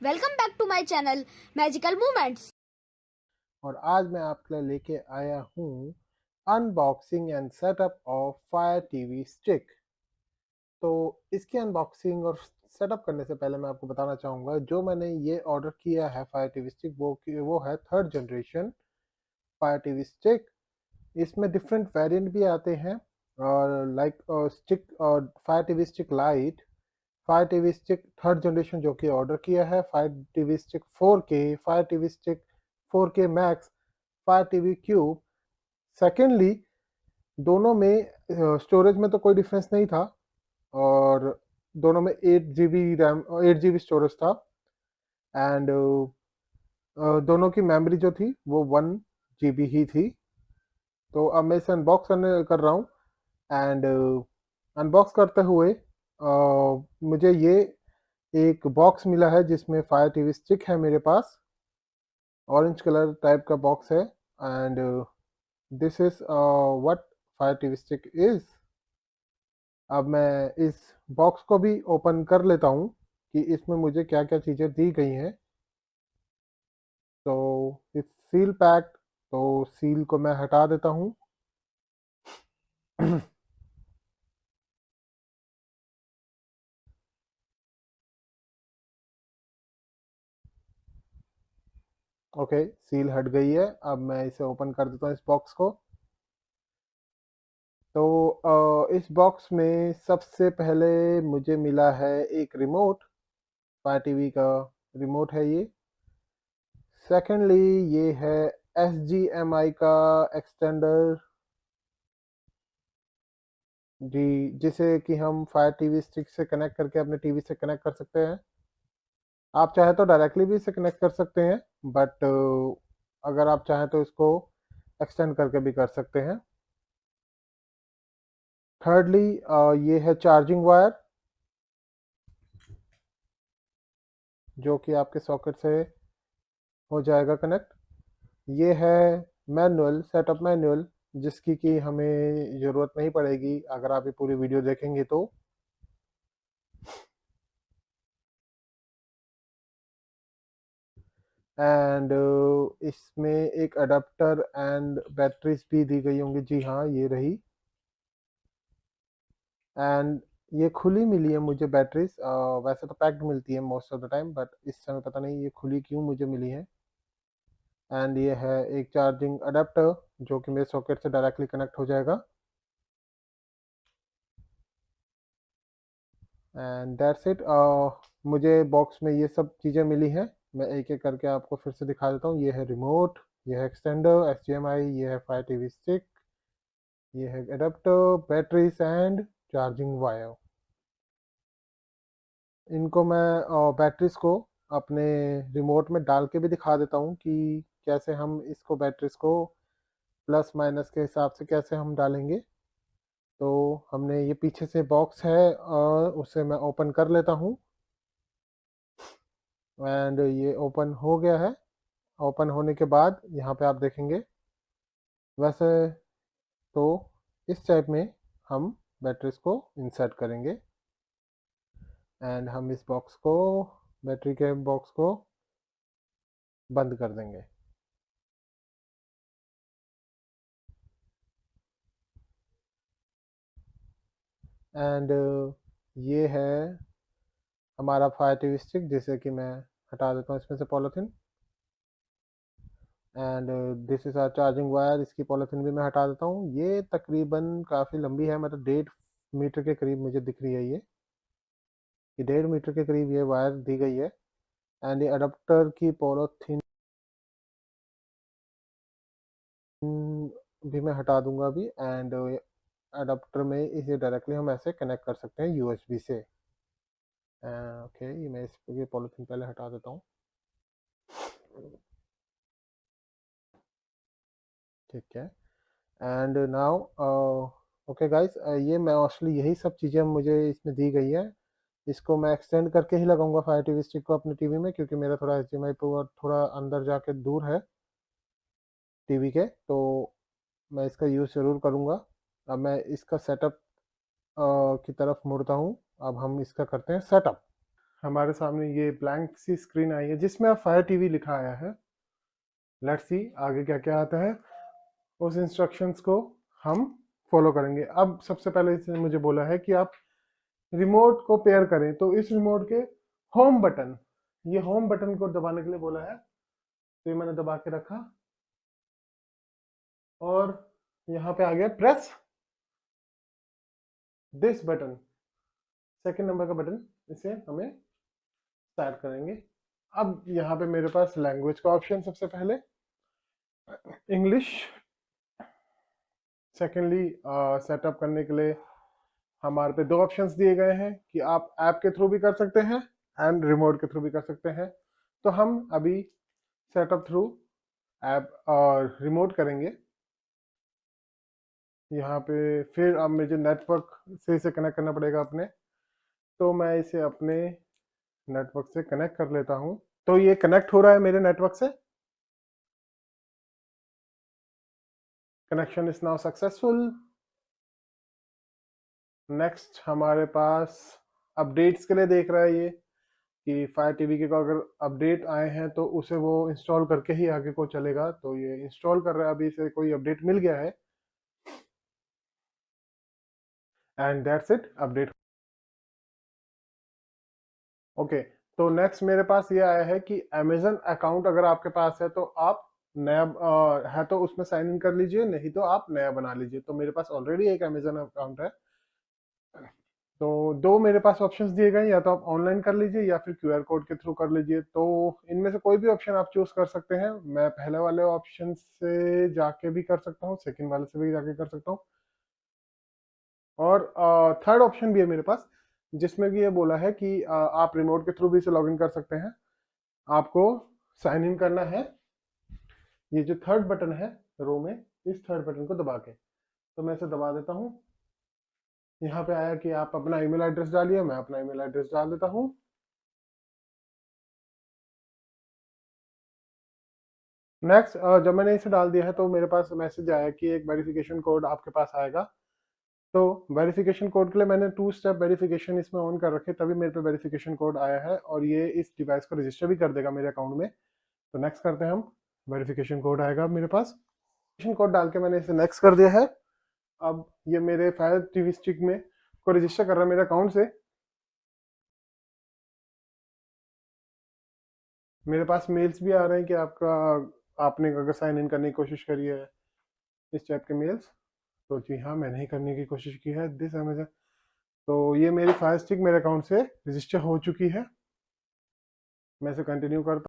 Welcome back to my channel magical moments. और आज मैं आपके लिए लेके आया हूँ unboxing and setup of fire TV stick. तो इसकी अनबॉक्सिंग और सेटअप करने से पहले मैं आपको बताना चाहूँगा, जो मैंने ये ऑर्डर किया है फायर टीवी स्टिक वो है third generation fire TV stick. इसमें डिफरेंट वेरिएंट भी आते हैं, और लाइक स्टिक और fire TV Stick Lite, fire TV stick third generation जो कि ऑर्डर किया है, fire TV stick 4K, fire TV stick 4K max, fire TV cube. Secondly, दोनों में स्टोरेज में तो कोई डिफरेंस नहीं था, और दोनों में 8 GB रैम, 8 GB स्टोरेज था। एंड दोनों की मेमोरी जो थी वो 1 GB ही थी। तो अब मैं इसे अनबॉक्स कर रहा हूँ। एंड अनबॉक्स करते हुए मुझे ये एक बॉक्स मिला है जिसमें फायर टीवी स्टिक है मेरे पास। ऑरेंज कलर टाइप का बॉक्स है। And this is what fire TV stick is. अब मैं इस बॉक्स को भी ओपन कर लेता हूँ कि इसमें मुझे क्या क्या चीज़ें दी गई हैं। तो इस सील पैक, तो सील को मैं हटा देता हूँ। ओके, सील हट गई है। अब मैं इसे ओपन कर देता हूँ इस बॉक्स को। तो इस बॉक्स में सबसे पहले मुझे मिला है एक रिमोट। फायर टीवी का रिमोट है ये। सेकेंडली, ये है HDMI का एक्सटेंडर, जी, जिसे कि हम फायर टीवी स्टिक से कनेक्ट करके अपने टीवी से कनेक्ट कर सकते हैं। आप चाहे तो डायरेक्टली भी इसे कनेक्ट कर सकते हैं, बट अगर आप चाहें तो इसको एक्सटेंड करके भी कर सकते हैं। थर्डली, ये है चार्जिंग वायर, जो कि आपके सॉकेट से हो जाएगा कनेक्ट। ये है मैनुअल, सेटअप मैनुअल, जिसकी कि हमें ज़रूरत नहीं पड़ेगी अगर आप ये पूरी वीडियो देखेंगे तो। एंड इसमें एक अडाप्टर एंड बैटरीज भी दी गई होंगी। जी हाँ, ये रही। एंड ये खुली मिली है मुझे बैटरीज। वैसे तो पैक्ड मिलती है most of the time, but इस समय पता नहीं ये खुली क्यों मुझे मिली है। एंड ये है एक चार्जिंग अडेप्टर, जो कि मेरे सॉकेट से डायरेक्टली कनेक्ट हो जाएगा। And that's it. मुझे बॉक्स में ये सब चीज़ें मिली हैं। मैं एक एक करके आपको फिर से दिखा देता हूँ। ये है रिमोट, ये है एक्सटेंडर HDMI, ये है फायर टीवी स्टिक, ये है adapter, batteries and charging wire. इनको मैं बैटरीज को अपने रिमोट में डाल के भी दिखा देता हूँ कि कैसे हम इसको बैटरीज को प्लस माइनस के हिसाब से कैसे हम डालेंगे। तो हमने ये पीछे से बॉक्स है और उसे मैं ओपन कर लेता हूँ। एंड ये ओपन हो गया है। ओपन होने के बाद यहाँ पे आप देखेंगे, वैसे तो इस टाइप में हम बैटरीज को इंसर्ट करेंगे। एंड हम इस बॉक्स को, बैटरी के बॉक्स को बंद कर देंगे। एंड ये है हमारा फायर टीवी स्टिक, जिसे कि मैं हटा देता हूँ इसमें से polythene. And this is our charging wire, इसकी पॉलीथीन भी मैं हटा देता हूँ। ये तकरीबन काफ़ी लंबी है, मतलब 1.5 मीटर के करीब मुझे दिख रही है। ये 1.5 मीटर के करीब ये वायर दी गई है। एंड ये अडाप्टर की पॉलीथीन भी मैं हटा दूंगा अभी। एंड अडाप्टर में इसे डायरेक्टली हम ऐसे कनेक्ट कर सकते हैं USB से। ओके, ये मैं ये पॉलीथीन पहले हटा देता हूँ। ठीक है। एंड नाउ ओके गाइस, ये मोस्टली यही सब चीज़ें मुझे इसमें दी गई है। इसको मैं एक्सटेंड करके ही लगाऊंगा फायर टीवी स्टिक को अपने टीवी में, क्योंकि मेरा थोड़ा HDMI पोर्ट थोड़ा अंदर जाके दूर है टीवी के। तो मैं इसका यूज़ ज़रूर करूँगा। अब मैं इसका सेटअप की तरफ मुड़ता हूँ। अब हम इसका करते हैं सेटअप। हमारे सामने ये ब्लैंक सी स्क्रीन आई है जिसमें अब फायर टीवी लिखा आया है। लेट्स सी आगे क्या क्या आता है। उस इंस्ट्रक्शंस को हम फॉलो करेंगे। अब सबसे पहले इसने मुझे बोला है कि आप रिमोट को पेयर करें, तो इस रिमोट के होम बटन, ये होम बटन को दबाने के लिए बोला है। तो ये मैंने दबा के रखा और यहाँ पे आ गया press this button, second number का बटन, इसे हमें स्टार्ट करेंगे। अब यहाँ पे मेरे पास लैंग्वेज का ऑप्शन सबसे पहले इंग्लिश। सेकेंडली सेटअप करने के लिए हमारे पे दो ऑप्शंस दिए गए हैं कि आप ऐप के थ्रू भी कर सकते हैं एंड रिमोट के थ्रू भी कर सकते हैं। तो हम अभी सेटअप थ्रू ऐप और रिमोट करेंगे। यहाँ पे फिर अब मुझे नेटवर्क से इसे कनेक्ट करना पड़ेगा अपने, तो मैं इसे अपने नेटवर्क से कनेक्ट कर लेता हूँ। तो ये कनेक्ट हो रहा है मेरे नेटवर्क से। Connection is now successful. Next हमारे पास अपडेट्स के लिए देख रहा है ये कि फायर टीवी के को अगर अपडेट आए हैं तो उसे वो इंस्टॉल करके ही आगे को चलेगा। तो ये इंस्टॉल कर रहा है, अभी इसे कोई अपडेट मिल गया है and that's it, update. Okay, तो नेक्स्ट मेरे पास ये आया है कि अमेजन अकाउंट अगर आपके पास है तो आप नया है तो उसमें साइन इन कर लीजिए, नहीं तो आप नया बना लीजिए। तो मेरे पास ऑलरेडी एक अमेजन अकाउंट है। तो दो मेरे पास ऑप्शंस दिए गए हैं, या तो आप ऑनलाइन कर लीजिए या फिर क्यूआर कोड के थ्रू कर लीजिए। तो इनमें से कोई भी ऑप्शन आप चूज कर सकते हैं। मैं पहले वाले ऑप्शन से जाके भी कर सकता हूँ, सेकंड वाले से भी जाके कर सकता हूँ, और थर्ड ऑप्शन भी है मेरे पास जिसमें कि ये बोला है कि आप रिमोट के थ्रू भी इसे लॉग इन कर सकते हैं। आपको साइन इन करना है, ये जो थर्ड बटन है रो में, इस थर्ड बटन को दबा के। तो मैं इसे दबा देता हूँ। यहाँ पे आया कि आप अपना ईमेल एड्रेस डालिए, मैं अपना ईमेल एड्रेस डाल देता हूँ। नेक्स्ट जब मैंने इसे डाल दिया है तो मेरे पास मैसेज आया कि एक वेरिफिकेशन कोड आपके पास आएगा। तो वेरिफिकेशन कोड के लिए मैंने 2 स्टेप वेरिफिकेशन इसमें ऑन कर रखे, तभी मेरे पे वेरिफिकेशन कोड आया है और ये इस डिवाइस को रजिस्टर भी कर देगा मेरे अकाउंट में। तो नेक्स्ट करते हैं हम। वेरिफिकेशन कोड आएगा मेरे पास, वेरिफिकेशन कोड डाल के मैंने इसे नेक्स्ट कर दिया है। अब ये मेरे फायर टीवी स्टिक में को रजिस्टर कर रहा है मेरे अकाउंट से। मेरे पास मेल्स भी आ रहे हैं कि आपने अगर साइन इन करने की कोशिश करी है, इस टाइप के मेल्स। तो जी हाँ, मैंने ही करने की कोशिश की है दिस अमेजन। तो ये मेरी फायर स्टिक मेरे अकाउंट से रजिस्टर हो चुकी है। मैं इसे कंटिन्यू करता